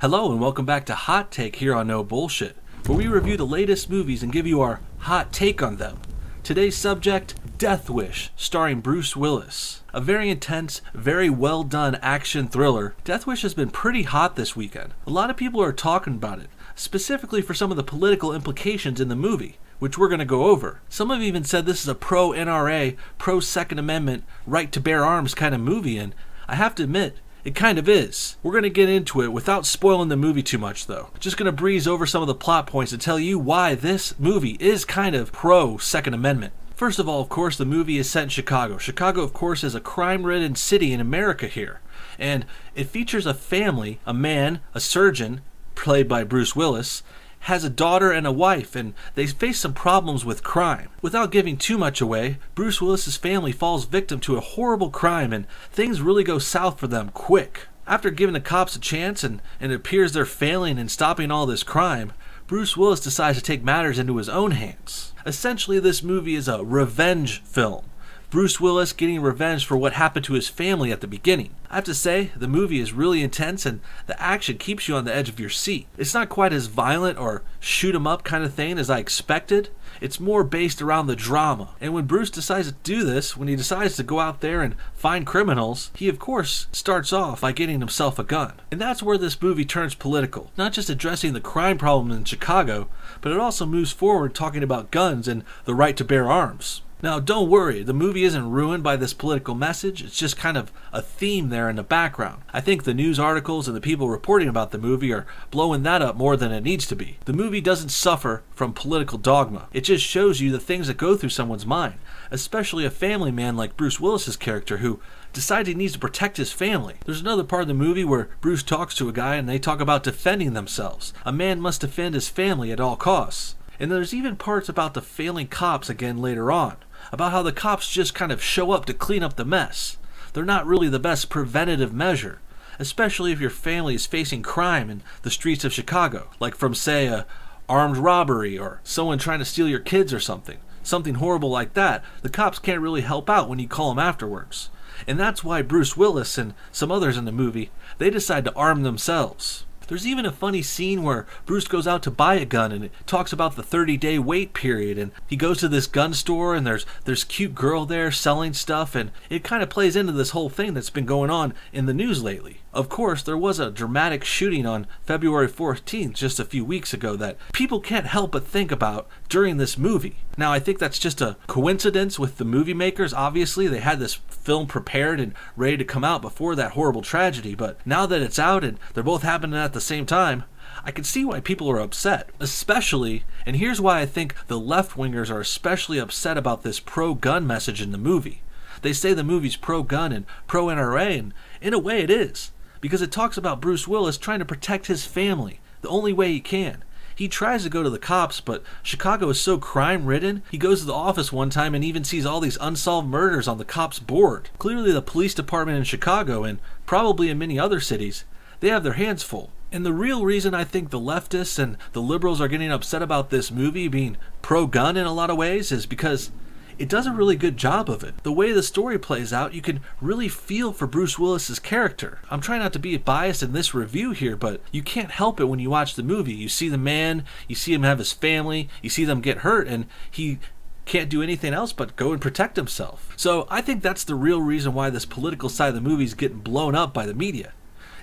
Hello and welcome back to Hot Take here on No Bullshit, where we review the latest movies and give you our hot take on them. Today's subject, Death Wish, starring Bruce Willis. A very intense, very well done action thriller, Death Wish has been pretty hot this weekend. A lot of people are talking about it, specifically for some of the political implications in the movie, which we're going to go over. Some have even said this is a pro-NRA, pro-Second Amendment, right to bear arms kind of movie, and I have to admit, it kind of is. We're going to get into it without spoiling the movie too much though. Just going to breeze over some of the plot points and tell you why this movie is kind of pro-Second Amendment. First of all, of course, the movie is set in Chicago. Chicago, of course, is a crime-ridden city in America here. And it features a family, a man, a surgeon, played by Bruce Willis, has a daughter and a wife, and they face some problems with crime. Without giving too much away, Bruce Willis's family falls victim to a horrible crime, and things really go south for them quick. After giving the cops a chance, and it appears they're failing in stopping all this crime, Bruce Willis decides to take matters into his own hands. Essentially, this movie is a revenge film. Bruce Willis getting revenge for what happened to his family at the beginning. I have to say, the movie is really intense and the action keeps you on the edge of your seat. It's not quite as violent or shoot 'em up kind of thing as I expected. It's more based around the drama. And when Bruce decides to do this, when he decides to go out there and find criminals, he of course starts off by getting himself a gun. And that's where this movie turns political. Not just addressing the crime problem in Chicago, but it also moves forward talking about guns and the right to bear arms. Now, don't worry, the movie isn't ruined by this political message. It's just kind of a theme there in the background. I think the news articles and the people reporting about the movie are blowing that up more than it needs to be. The movie doesn't suffer from political dogma. It just shows you the things that go through someone's mind, especially a family man like Bruce Willis's character who decides he needs to protect his family. There's another part of the movie where Bruce talks to a guy and they talk about defending themselves. A man must defend his family at all costs. And there's even parts about the failing cops again later on, about how the cops just kind of show up to clean up the mess. They're not really the best preventative measure, especially if your family is facing crime in the streets of Chicago, like from, say, a armed robbery or someone trying to steal your kids or something horrible like that. The cops can't really help out when you call them afterwards. And that's why Bruce Willis and some others in the movie, they decide to arm themselves. There's even a funny scene where Bruce goes out to buy a gun and it talks about the 30-day wait period, and he goes to this gun store and there's cute girl there selling stuff, and it kind of plays into this whole thing that's been going on in the news lately. Of course, there was a dramatic shooting on February 14th just a few weeks ago that people can't help but think about during this movie. Now, I think that's just a coincidence with the movie makers. Obviously, they had this film prepared and ready to come out before that horrible tragedy, but now that it's out and they're both happening at the same time, I can see why people are upset. Especially, and here's why I think the left-wingers are especially upset about this pro-gun message in the movie. They say the movie's pro-gun and pro-NRA, and in a way it is, because it talks about Bruce Willis trying to protect his family the only way he can. He tries to go to the cops, but Chicago is so crime-ridden, he goes to the office one time and even sees all these unsolved murders on the cops' board. Clearly the police department in Chicago, and probably in many other cities, they have their hands full. And the real reason I think the leftists and the liberals are getting upset about this movie being pro-gun in a lot of ways is because it does a really good job of it. The way the story plays out, you can really feel for Bruce Willis's character. I'm trying not to be biased in this review here, but you can't help it when you watch the movie. You see the man, you see him have his family, you see them get hurt, and he can't do anything else but go and protect himself. So I think that's the real reason why this political side of the movie is getting blown up by the media.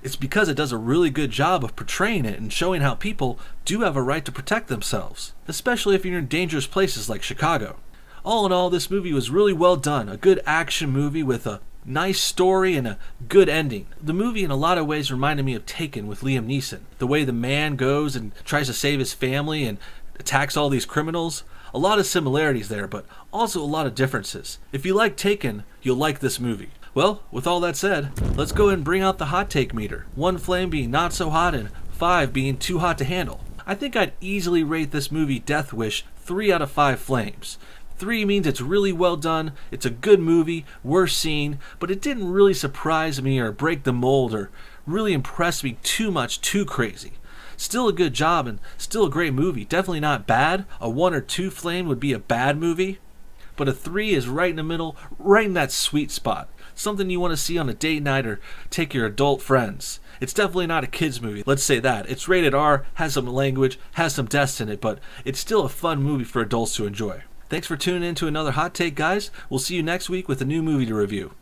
It's because it does a really good job of portraying it and showing how people do have a right to protect themselves, especially if you're in dangerous places like Chicago. All in all, this movie was really well done, a good action movie with a nice story and a good ending. The movie in a lot of ways reminded me of Taken with Liam Neeson. The way the man goes and tries to save his family and attacks all these criminals. A lot of similarities there, but also a lot of differences. If you like Taken, you'll like this movie. Well, with all that said, let's go ahead and bring out the hot take meter. 1 flame being not so hot and 5 being too hot to handle. I think I'd easily rate this movie Death Wish 3 out of 5 flames. 3 means it's really well done, it's a good movie, worth seeing, but it didn't really surprise me or break the mold or really impress me too much, too crazy. Still a good job and still a great movie, definitely not bad. A 1 or 2 flame would be a bad movie, but a 3 is right in the middle, right in that sweet spot. Something you want to see on a date night or take your adult friends. It's definitely not a kid's movie, let's say that. It's rated R, has some language, has some deaths in it, but it's still a fun movie for adults to enjoy. Thanks for tuning in to another Hot Take, guys. We'll see you next week with a new movie to review.